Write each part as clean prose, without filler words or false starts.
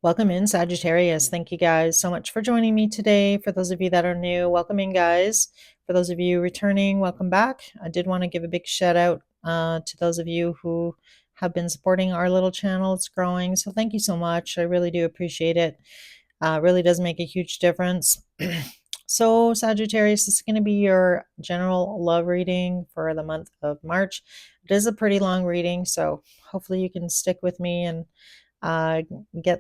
Welcome in, Sagittarius. Thank you guys so much for joining me today. For those of you that are new, welcome in, guys. For those of you returning, welcome back. I did want to give a big shout out to those of you who have been supporting our little channel. It's growing, so thank you so much. I really do appreciate it. It really does make a huge difference. So, Sagittarius, this is going to be your general love reading for the month of March. It is a pretty long reading, so hopefully you can stick with me and uh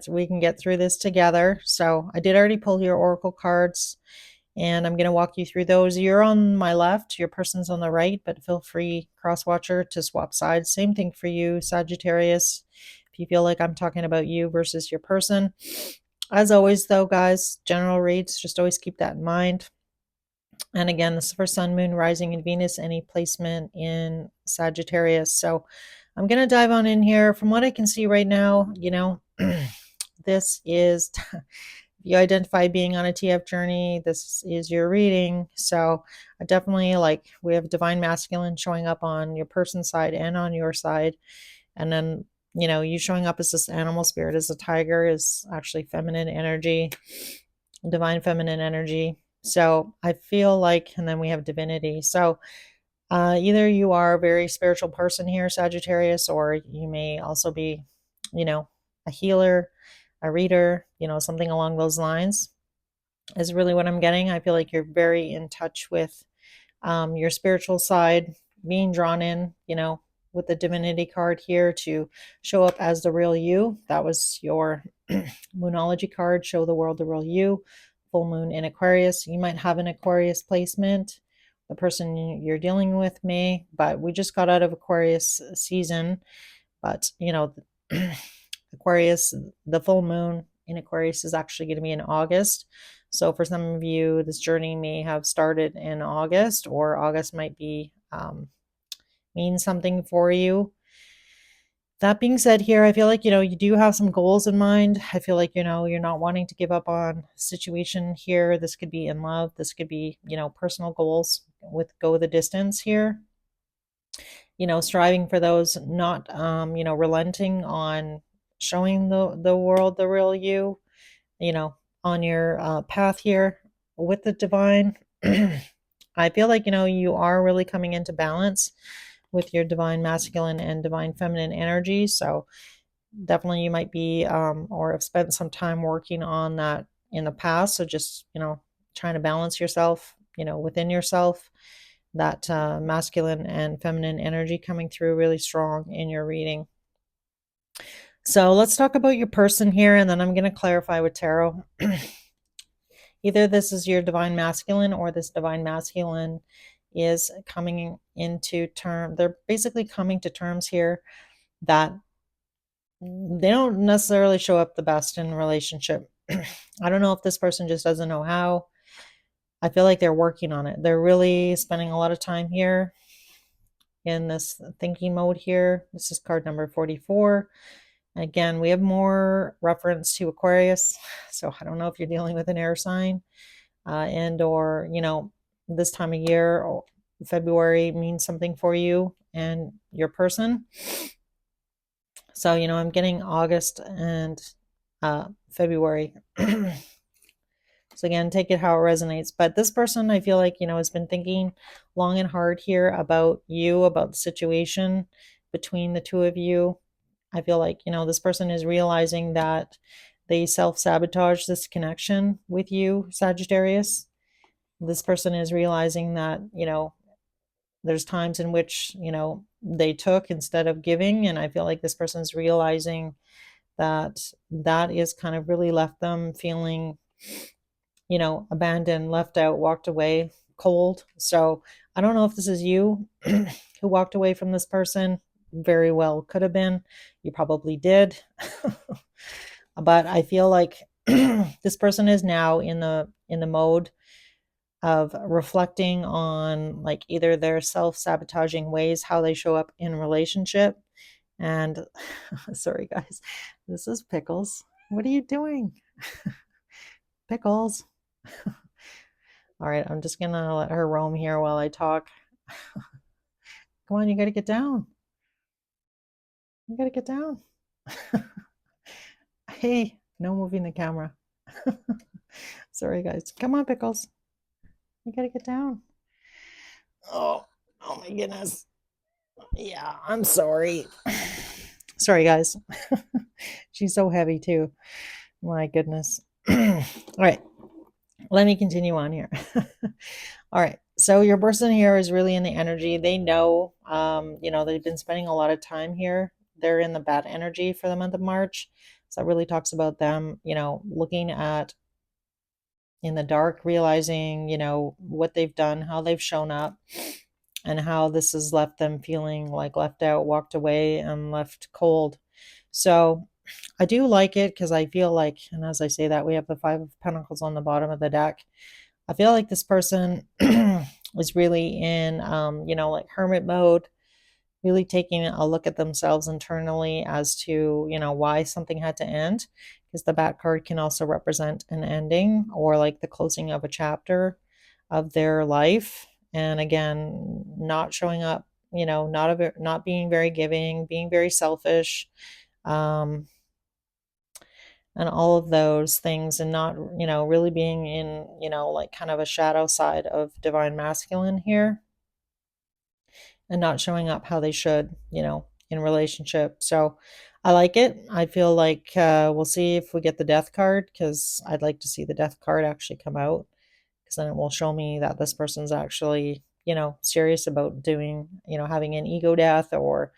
we can get through this together. So I did already pull your oracle cards, and I'm going to walk you through those. You're on my left, your person's on the right, but feel free, cross watcher, to swap sides. Same thing for you, Sagittarius, if you feel like I'm talking about you versus your person. As always, though, guys, general reads, just always keep that in mind. And again, this is for Sun, Moon, Rising, and Venus, any placement in Sagittarius. So I'm going to dive on in here. From what I can see right now, this is, if you identify being on a TF journey, this is your reading. So I definitely we have divine masculine showing up on your person's side and on your side. And then, you showing up as this animal spirit, as a tiger, is actually feminine energy, divine feminine energy. So I feel like, and then we have divinity. So either you are a very spiritual person here, Sagittarius, or you may also be, a healer, a reader, something along those lines is really what I'm getting. I feel like you're very in touch with your spiritual side, being drawn in, with the divinity card here to show up as the real you. That was your Moonology card, show the world the real you. Full moon in Aquarius. You might have an Aquarius placement. The person you're dealing with may, but we just got out of Aquarius season. But, Aquarius, the full moon in Aquarius is actually going to be in August. So for some of you, this journey may have started in August, or August might be mean something for you. That being said, here, I feel like, you do have some goals in mind. I feel like, you're not wanting to give up on situation here. This could be in love. This could be, personal goals with go the distance here. Striving for those, not, relenting on showing the world the real you, you know, on your path here with the divine. I feel like, you are really coming into balance with your divine masculine and divine feminine energy. So definitely you might be or have spent some time working on that in the past. So just, trying to balance yourself, within yourself, that masculine and feminine energy coming through really strong in your reading. So let's talk about your person here, and then I'm going to clarify with tarot. Either this is your divine masculine, or this divine masculine is coming into term. They're basically coming to terms here that they don't necessarily show up the best in a relationship. I don't know if this person just doesn't know how. I feel like they're working on it. They're really spending a lot of time here in this thinking mode here. This is card number 44. Again, we have more reference to Aquarius. So I don't know if you're dealing with an air sign and or, this time of year, or February means something for you and your person. So, I'm getting August and February. So again, take it how it resonates. But this person, I feel like, has been thinking long and hard here about you, about the situation between the two of you. I feel like, this person is realizing that they self-sabotage this connection with you, Sagittarius. This person is realizing that, there's times in which, they took instead of giving. And I feel like this person's realizing that that is kind of really left them feeling, abandoned, left out, walked away, cold. So I don't know if this is you who walked away from this person. Very well could have been. You probably did. But I feel like this person is now in the mode of reflecting on either their self-sabotaging ways, how they show up in relationship. And sorry guys, this is Pickles. What are you doing? Pickles. All right, I'm just gonna let her roam here while I talk. Come on, you gotta get down. You gotta get down. Hey, No moving the camera. Sorry, guys. Come on, Pickles. You gotta get down. Oh, oh my goodness. Yeah, I'm sorry. Sorry, guys. She's so heavy too. My goodness. All right, let me continue on here. All right. So your person here is really in the energy. They know, they've been spending a lot of time here. They're in the bad energy for the month of March. So it really talks about them, looking at in the dark, realizing, what they've done, how they've shown up, and how this has left them feeling like left out, walked away, and left cold. So I do like it because I feel like, and as I say that, we have the Five of Pentacles on the bottom of the deck. I feel like this person is really in, like hermit mode, really taking a look at themselves internally as to, why something had to end. Because the Bat card can also represent an ending or like the closing of a chapter of their life. And again, not showing up, not being very giving, being very selfish. Um, and all of those things, and not, really being in, like kind of a shadow side of divine masculine here, and not showing up how they should, in relationship. So I like it. I feel like we'll see if we get the death card, because I'd like to see the death card actually come out, because then it will show me that this person's actually, serious about doing, having an ego death, or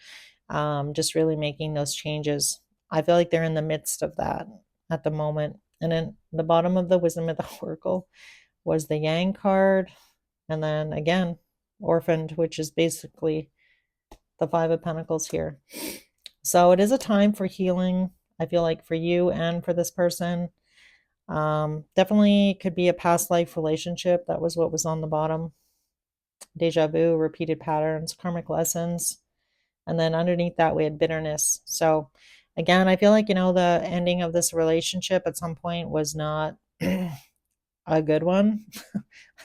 just really making those changes. I feel like they're in the midst of that at the moment. And then the bottom of the Wisdom of the Oracle was the Yang card. And then again, Orphaned, which is basically the Five of Pentacles here. So it is a time for healing, I feel like, for you and for this person. Definitely could be a past life relationship. That was what was on the bottom. Deja vu, repeated patterns, karmic lessons. And then underneath that, we had bitterness. So again, I feel like, the ending of this relationship at some point was not a good one.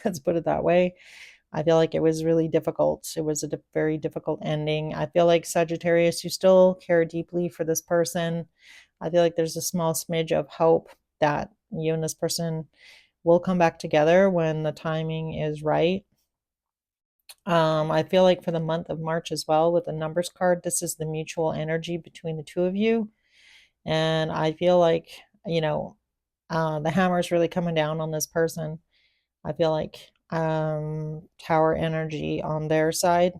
Let's put it that way. I feel like it was really difficult. It was a very difficult ending. I feel like, Sagittarius, you still care deeply for this person. I feel like there's a small smidge of hope that you and this person will come back together when the timing is right. I feel like for the month of March as well, with the numbers card, this is the mutual energy between the two of you. And I feel like, the hammer is really coming down on this person. I feel like tower energy on their side,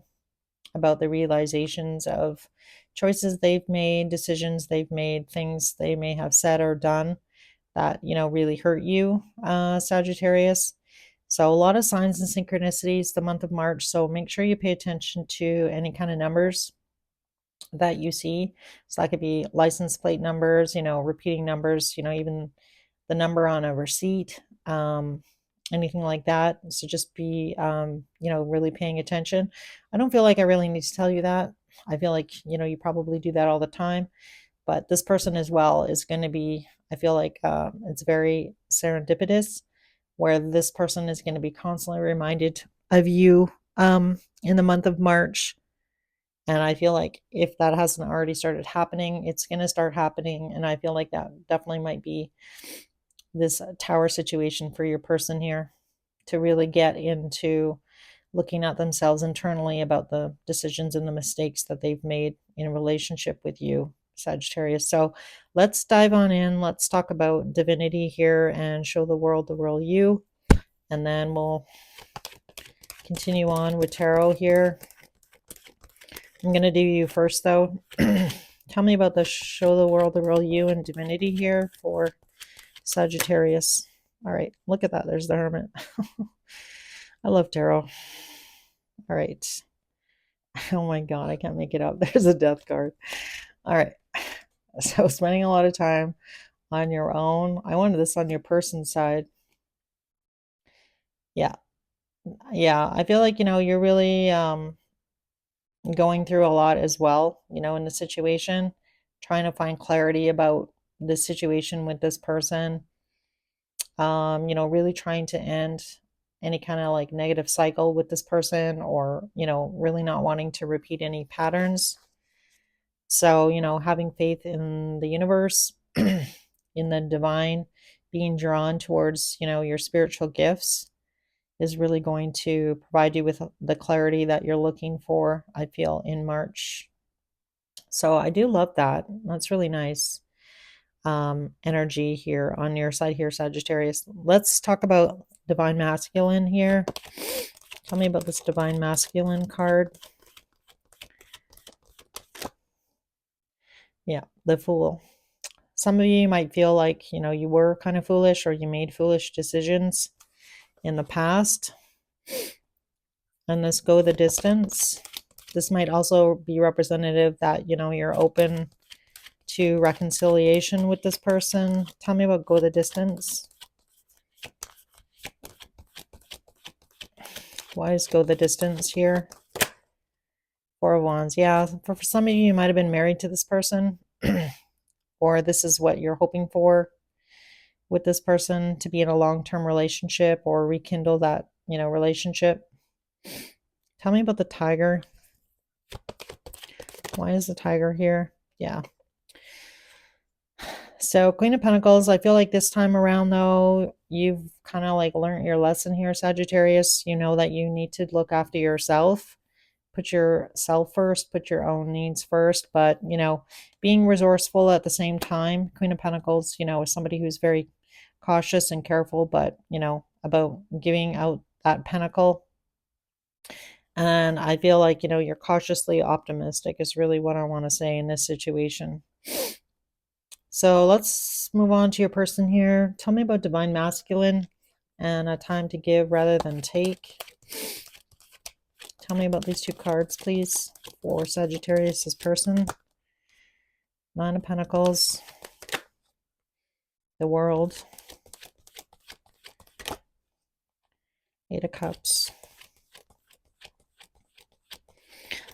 about the realizations of choices they've made, decisions they've made, things they may have said or done that, really hurt you, Sagittarius. So a lot of signs and synchronicities the month of March. So make sure you pay attention to any kind of numbers that you see. So that could be license plate numbers, repeating numbers, even the number on a receipt, anything like that. So just be, really paying attention. I don't feel like I really need to tell you that. I feel like, you probably do that all the time. But this person as well is going to be, I feel like it's very serendipitous, where this person is going to be constantly reminded of you in the month of March. And I feel like if that hasn't already started happening, it's going to start happening. And I feel like that definitely might be this tower situation for your person here, to really get into looking at themselves internally about the decisions and the mistakes that they've made in relationship with you, Sagittarius. So let's dive on in. Let's talk about divinity here and show the world the real you. And then we'll continue on with tarot here. I'm going to do you first, though. Tell me about the show the world the real you and divinity here for Sagittarius. All right, look at that. There's the Hermit. I love tarot. All right. Oh my God, I can't make it up. There's a death card. All right. So spending a lot of time on your own. I wanted this on your person side. Yeah. Yeah. I feel like, you're really going through a lot as well, in the situation, trying to find clarity about the situation with this person. Really trying to end any kind of like negative cycle with this person, or, really not wanting to repeat any patterns. So, having faith in the universe, in the divine, being drawn towards, your spiritual gifts is really going to provide you with the clarity that you're looking for, I feel, in March. So I do love that. That's really nice energy here on your side here, Sagittarius. Let's talk about divine masculine here. Tell me about this divine masculine card. Yeah, the Fool. Some of you might feel like, you were kind of foolish or you made foolish decisions in the past. And this go the distance. This might also be representative that, you're open to reconciliation with this person. Tell me about go the distance. Why is go the distance here? Four of Wands. Yeah, for some of you, you might have been married to this person, or this is what you're hoping for with this person, to be in a long-term relationship or rekindle that, relationship. Tell me about the Tiger. Why is the Tiger here? Yeah. So Queen of Pentacles, I feel like this time around, though, you've kind of like learned your lesson here, Sagittarius. You know that you need to look after yourself. Put yourself first, put your own needs first, but, being resourceful at the same time. Queen of Pentacles, is somebody who's very cautious and careful, but, about giving out that pentacle. And I feel like, you're cautiously optimistic is really what I want to say in this situation. So let's move on to your person here. Tell me about divine masculine and a time to give rather than take. Tell me about these two cards, please, for Sagittarius' person. Nine of Pentacles, the World, Eight of Cups.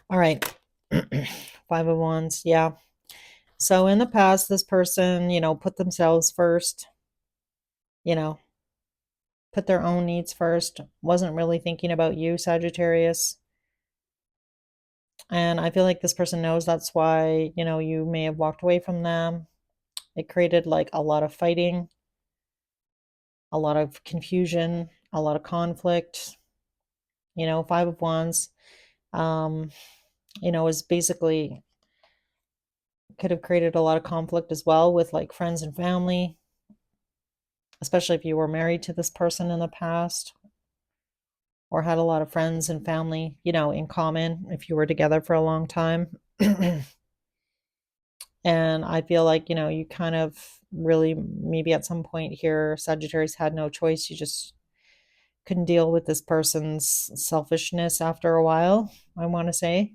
All right, Five of Wands, yeah. So in the past, this person, put themselves first, put their own needs first, wasn't really thinking about you, Sagittarius. And I feel like this person knows that's why, you may have walked away from them. It created like a lot of fighting, a lot of confusion, a lot of conflict. Five of Wands, is basically could have created a lot of conflict as well with like friends and family, especially if you were married to this person in the past or had a lot of friends and family, in common if you were together for a long time. And I feel like, you kind of really maybe at some point here, Sagittarius had no choice. You just couldn't deal with this person's selfishness after a while, I want to say.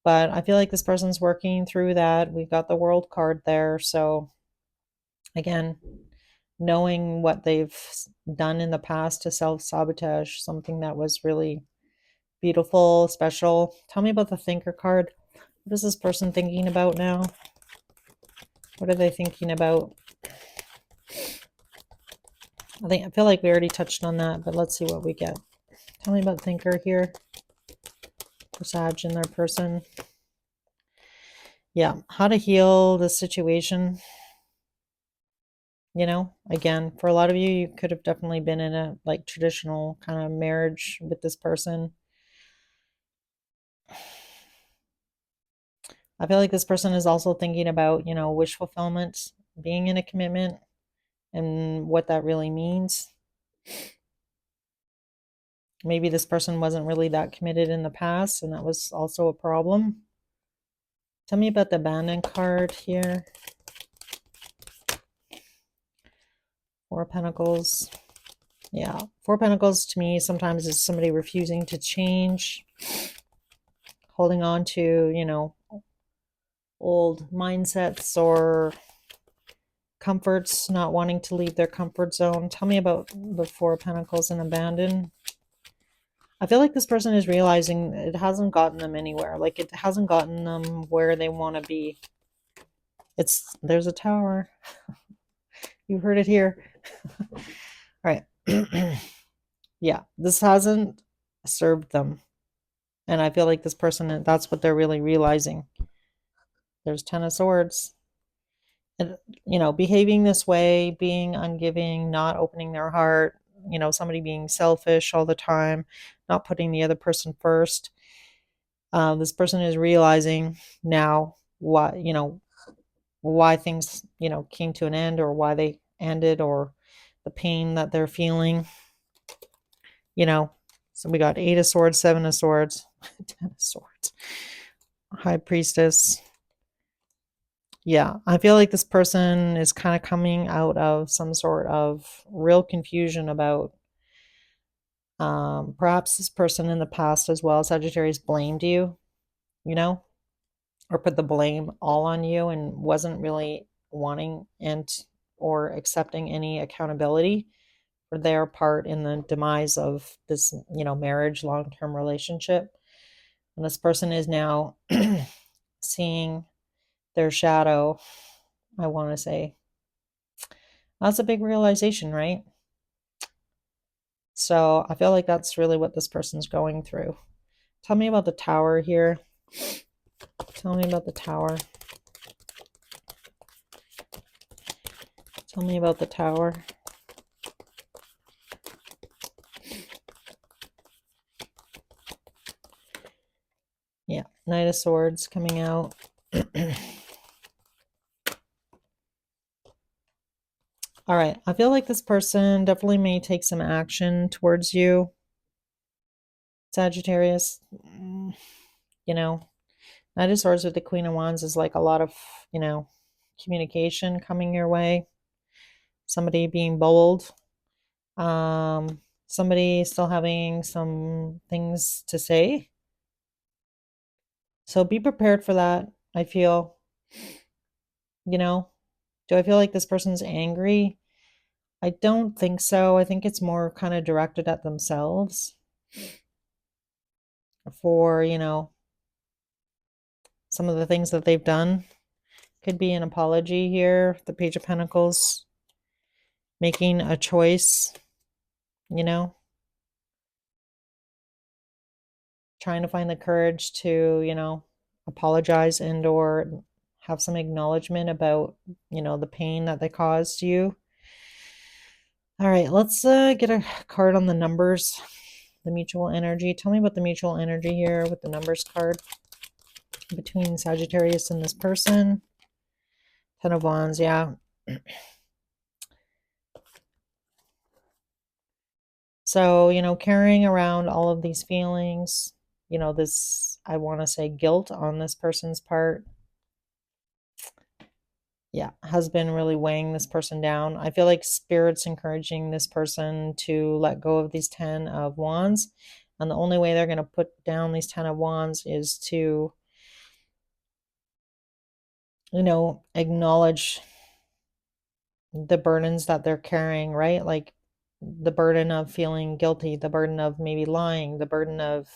But I feel like this person's working through that. We've got the World card there. So again, knowing what they've done in the past to self-sabotage something that was really beautiful, special. Tell me about the Thinker card. What is this person thinking about now? What are they thinking about? I feel like we already touched on that, but let's see what we get. Tell me about Thinker here for Sag and their person. Yeah, how to heal the situation. Again, for a lot of you, you could have definitely been in a like traditional kind of marriage with this person. I feel like this person is also thinking about, wish fulfillment, being in a commitment, and what that really means. Maybe this person wasn't really that committed in the past, and that was also a problem. Tell me about the Abandon card here. Four of Pentacles. Yeah, Four of Pentacles to me sometimes is somebody refusing to change, holding on to, old mindsets or comforts, not wanting to leave their comfort zone. Tell me about the Four of Pentacles and Abandon. I feel like this person is realizing it hasn't gotten them anywhere. Like it hasn't gotten them where they want to be. There's a tower. You heard it here. All right. Yeah, this hasn't served them. And I feel like this person, that's what they're really realizing. There's Ten of Swords. And, behaving this way, being ungiving, not opening their heart, somebody being selfish all the time, not putting the other person first. This person is realizing now why things, came to an end, or why they ended, or the pain that they're feeling, you know. So we got 8 of Swords, 7 of Swords, 10 of Swords, High Priestess. Yeah, I feel like this person is kind of coming out of some sort of real confusion about, perhaps this person in the past as well, Sagittarius, blamed you, you know, or put the blame all on you and wasn't really wanting or accepting any accountability for their part in the demise of this, marriage, long-term relationship. And this person is now seeing their shadow, I want to say. That's a big realization, right? So I feel like that's really what this person's going through. Tell me about the Tower here. Tell me about the Tower. Tell me about the Tower. Yeah, Knight of Swords coming out. All right, I feel like this person definitely may take some action towards you, Sagittarius. You know, Knight of Swords with the Queen of Wands is like a lot of, communication coming your way. Somebody being bold. Somebody still having some things to say. So be prepared for that, I feel. You know, do I feel like this person's angry? I don't think so. I think it's more kind of directed at themselves for, some of the things that they've done. Could be an apology here. The Page of Pentacles, making a choice, you know, trying to find the courage to, apologize and or have some acknowledgement about, the pain that they caused you. All right, let's get a card on the numbers, the mutual energy. Tell me about the mutual energy here with the numbers card between Sagittarius and this person. 10 of Wands, yeah. So, carrying around all of these feelings, this, I want to say, guilt on this person's part, yeah, has been really weighing this person down. I feel like Spirit's encouraging this person to let go of these 10 of Wands. And the only way they're going to put down these 10 of Wands is to, acknowledge the burdens that they're carrying, right? Like the burden of feeling guilty, the burden of maybe lying, the burden of,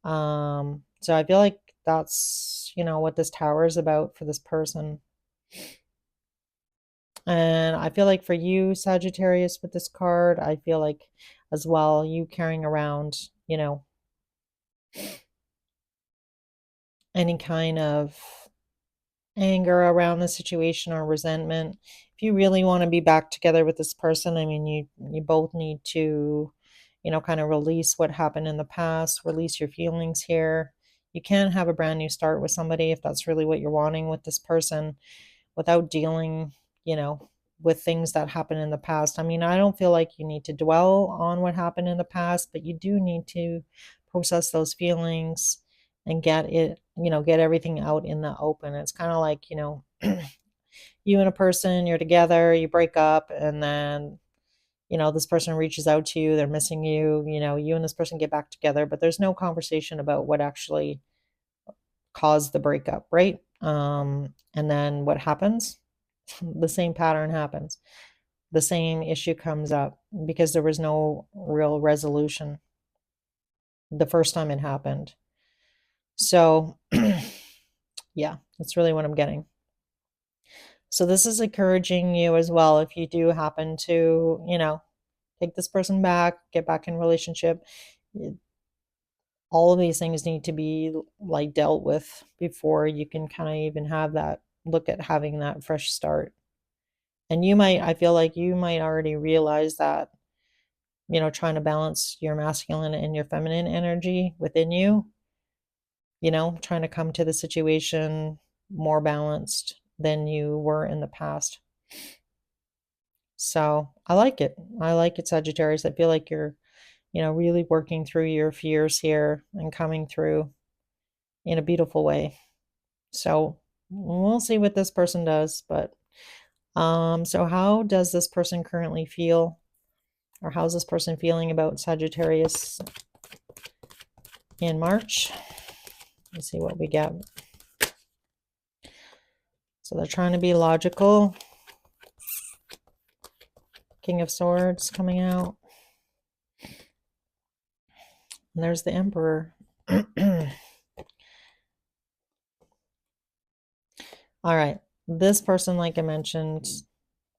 so I feel like that's, what this Tower is about for this person. And I feel like for you, Sagittarius, with this card, I feel like as well, you carrying around, any kind of anger around the situation or resentment. If you really want to be back together with this person, I mean, you both need to, kind of release what happened in the past, release your feelings here. You can have a brand new start with somebody if that's really what you're wanting with this person, without dealing, you know, with things that happened in the past. I mean, I don't feel like you need to dwell on what happened in the past, but you do need to process those feelings and get everything out in the open. It's kind of like, you and a person, you're together, you break up, and then, this person reaches out to you, they're missing you, you and this person get back together, but there's no conversation about what actually caused the breakup, right? And then what happens? The same pattern happens. The same issue comes up because there was no real resolution the first time it happened. So, yeah, that's really what I'm getting. So this is encouraging you as well if you do happen to, take this person back, get back in relationship. All of these things need to be like dealt with before you can kind of even have that look at having that fresh start. And you might, I feel like you might already realize that, trying to balance your masculine and your feminine energy within you, trying to come to the situation more balanced than you were in the past. So I like it. I like it, Sagittarius. I feel like you're, really working through your fears here and coming through in a beautiful way. So we'll see what this person does. But so how does this person currently feel? Or how's this person feeling about Sagittarius in March? Let's see what we get. So they're trying to be logical. King of Swords coming out. And there's the Emperor. All right. This person, like I mentioned,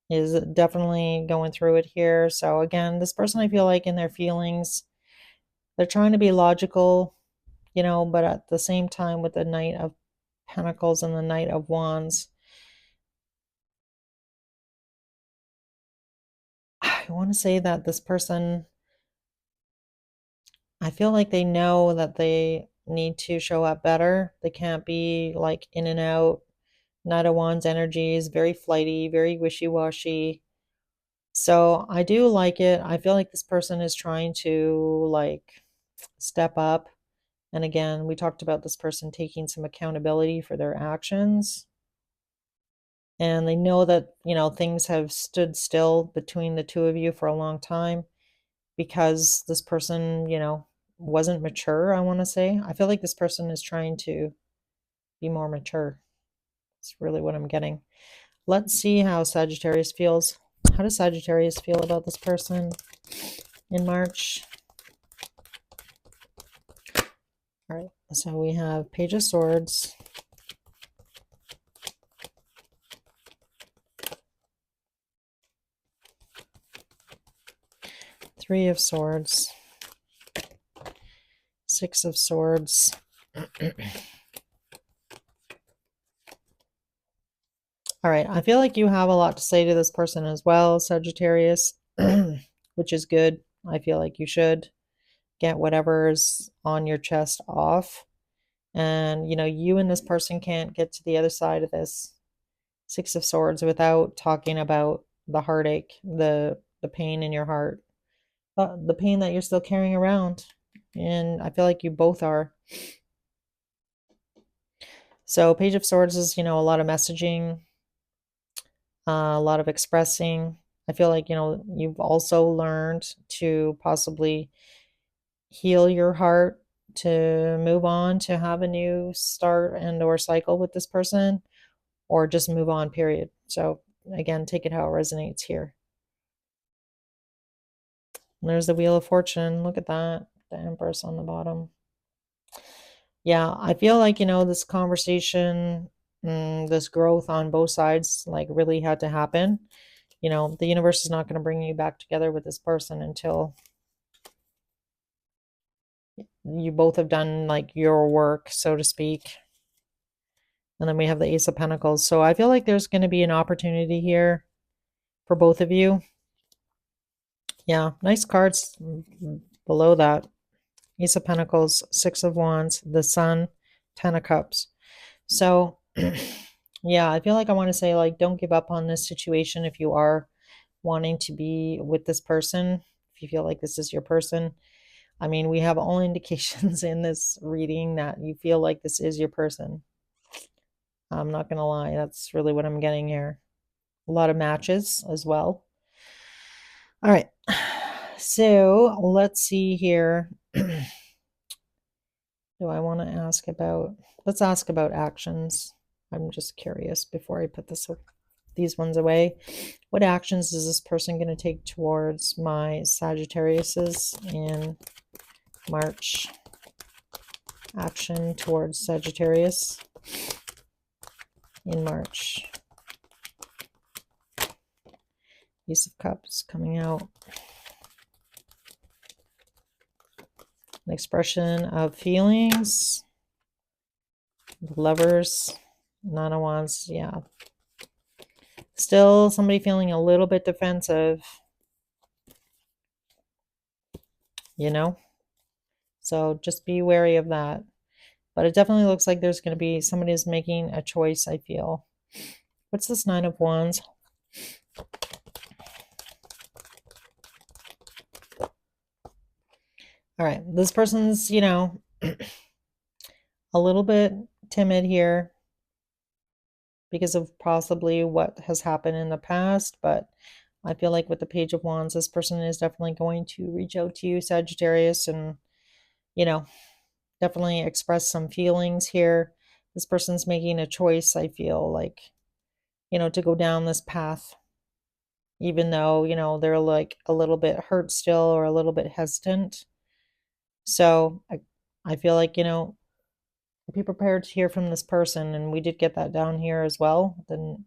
is definitely going through it here. So again, this person, I feel like in their feelings, they're trying to be logical, but at the same time with the Knight of Pentacles and the Knight of Wands, I want to say that this person, I feel like they know that they need to show up better. They can't be like in and out. Knight of Wands energy is very flighty, very wishy-washy. So I do like it. I feel like this person is trying to like step up. And again, we talked about this person taking some accountability for their actions. And they know that, things have stood still between the two of you for a long time because this person, wasn't mature, I want to say. I feel like this person is trying to be more mature. It's really what I'm getting. Let's see how Sagittarius feels. How does Sagittarius feel about this person in March? All right, so we have Page of Swords, Three of Swords, Six of Swords. All right, I feel like you have a lot to say to this person as well, Sagittarius, which is good. I feel like you should get whatever's on your chest off. And, you and this person can't get to the other side of this Six of Swords without talking about the heartache, the pain in your heart, the pain that you're still carrying around. And I feel like you both are. So Page of Swords is, a lot of messaging, a lot of expressing. I feel like, you've also learned to possibly heal your heart, to move on, to have a new start and or cycle with this person, or just move on, period. So again, take it how it resonates here. And there's the Wheel of Fortune. Look at that. The Empress on the bottom. Yeah, I feel like, this conversation, this growth on both sides, like really had to happen. The universe is not going to bring you back together with this person until you both have done like your work, so to speak. And then we have the Ace of Pentacles. So I feel like there's going to be an opportunity here for both of you. Yeah, nice cards below that. Ace of Pentacles, Six of Wands, the Sun, Ten of Cups. So, yeah, I feel like I want to say, like, don't give up on this situation if you are wanting to be with this person, if you feel like this is your person. I mean, we have all indications in this reading that you feel like this is your person. I'm not going to lie. That's really what I'm getting here. A lot of matches as well. All right. So let's see here. Do I want to ask about, let's ask about actions. I'm just curious before I put these ones away. What actions is this person going to take towards my Sagittariuses in March? Action towards Sagittarius in March. Ace of Cups coming out. An expression of feelings. The Lovers. Nine of Wands, yeah. Still somebody feeling a little bit defensive, you know? So just be wary of that. But it definitely looks like there's going to be somebody who's making a choice, I feel. What's this Nine of Wands? All right, this person's, you know, a little bit timid here because of possibly what has happened in the past, but I feel like with the Page of Wands, this person is definitely going to reach out to you, Sagittarius, and, you know, definitely express some feelings here. This person's making a choice, I feel like, you know, to go down this path, even though, you know, they're like a little bit hurt still or a little bit hesitant. So I feel like, you know, be prepared to hear from this person. And we did get that down here as well. Then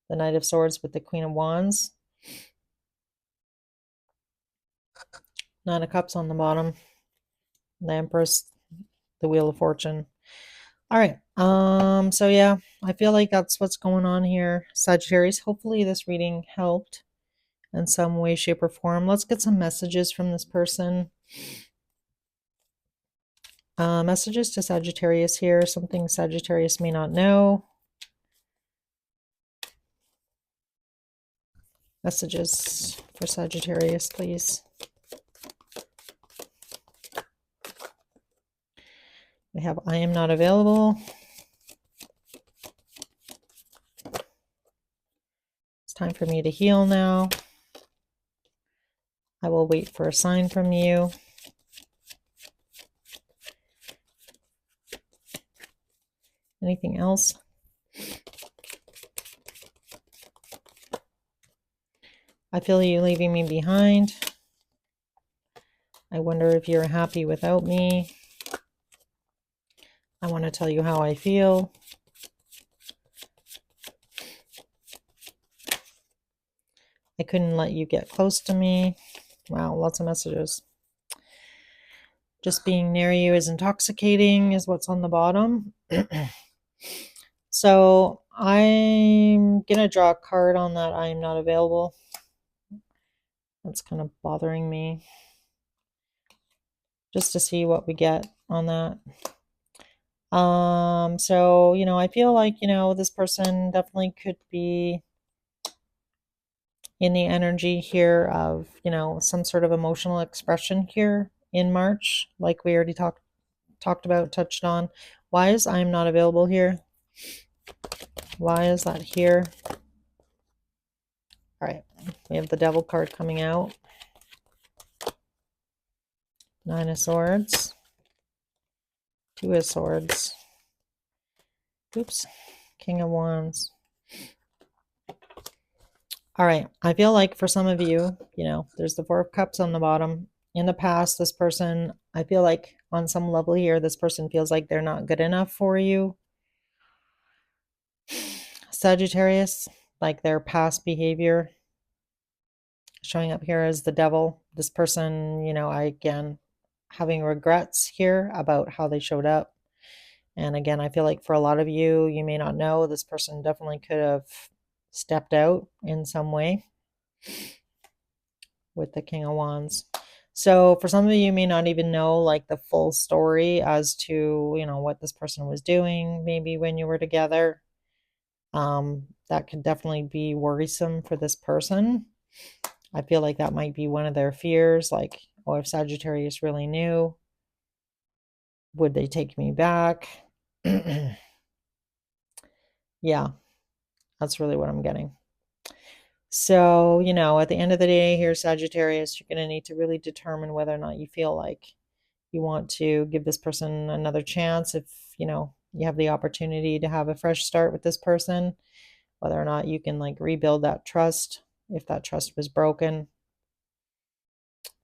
the Knight of Swords with the Queen of Wands. Nine of Cups on the bottom. The Empress, the Wheel of Fortune. All right. So yeah, I feel like that's what's going on here, Sagittarius. Hopefully this reading helped in some way, shape, or form. Let's get some messages from this person. Messages to Sagittarius here, something Sagittarius may not know. Messages for Sagittarius, please. We have I am not available. It's time for me to heal now. I will wait for a sign from you. Anything else? I feel you leaving me behind. I wonder if you're happy without me. I want to tell you how I feel. I couldn't let you get close to me. Wow, lots of messages. Just being near you is intoxicating is what's on the bottom. So I'm going to draw a card on that I am not available. That's kind of bothering me. Just to see what we get on that. So, you know, I feel like, you know, this person definitely could be in the energy here of, you know, some sort of emotional expression here in March, like we already talked about, touched on. Why is I'm not available here? Why is that here? All right, we have the Devil card coming out. Nine of Swords. Two of Swords. Oops. King of Wands. All right, I feel like for some of you, you know, there's the Four of Cups on the bottom. In the past, this person, I feel like on some level here, this person feels like they're not good enough for you. Sagittarius, like their past behavior showing up here as the Devil. This person, you know, again, having regrets here about how they showed up. And again, I feel like for a lot of you, you may not know, this person definitely could have stepped out in some way with the King of Wands. So for some of you may not even know like the full story as to, you know, what this person was doing maybe when you were together. That could definitely be worrisome for this person. I feel like that might be one of their fears, like, oh, if Sagittarius really knew, would they take me back? Yeah, that's really what I'm getting. So, you know, at the end of the day here, Sagittarius, you're going to need to really determine whether or not you feel like you want to give this person another chance. If, you know, you have the opportunity to have a fresh start with this person, whether or not you can like rebuild that trust, if that trust was broken.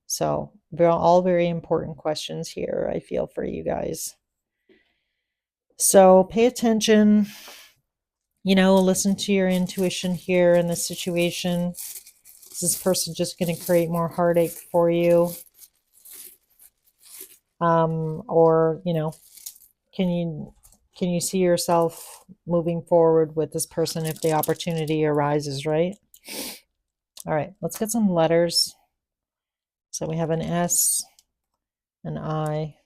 So they're all very important questions here, I feel, for you guys. So pay attention, you know, listen to your intuition here in this situation. Is this person just going to create more heartache for you? Or, you know, can can you see yourself moving forward with this person if the opportunity arises, right? All right, let's get some letters. So we have an S, an I,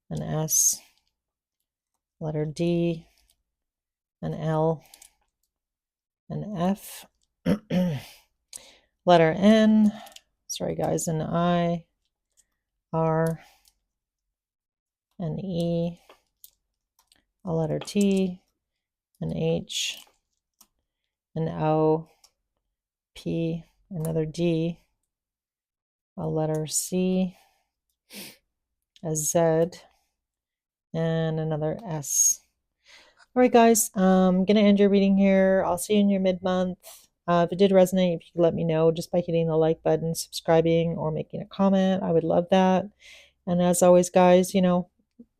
an S, letter D, an L, an F, letter N, sorry guys, an I, R, an E, a letter T, an H, an O, P, another D, a letter C, a Z, and another S. All right, guys, I'm going to end your reading here. I'll see you in your mid-month. If it did resonate, if you could let me know just by hitting the like button, subscribing, or making a comment, I would love that. And as always, guys,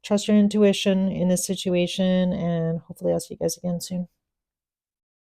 trust your intuition in this situation, and hopefully I'll see you guys again soon.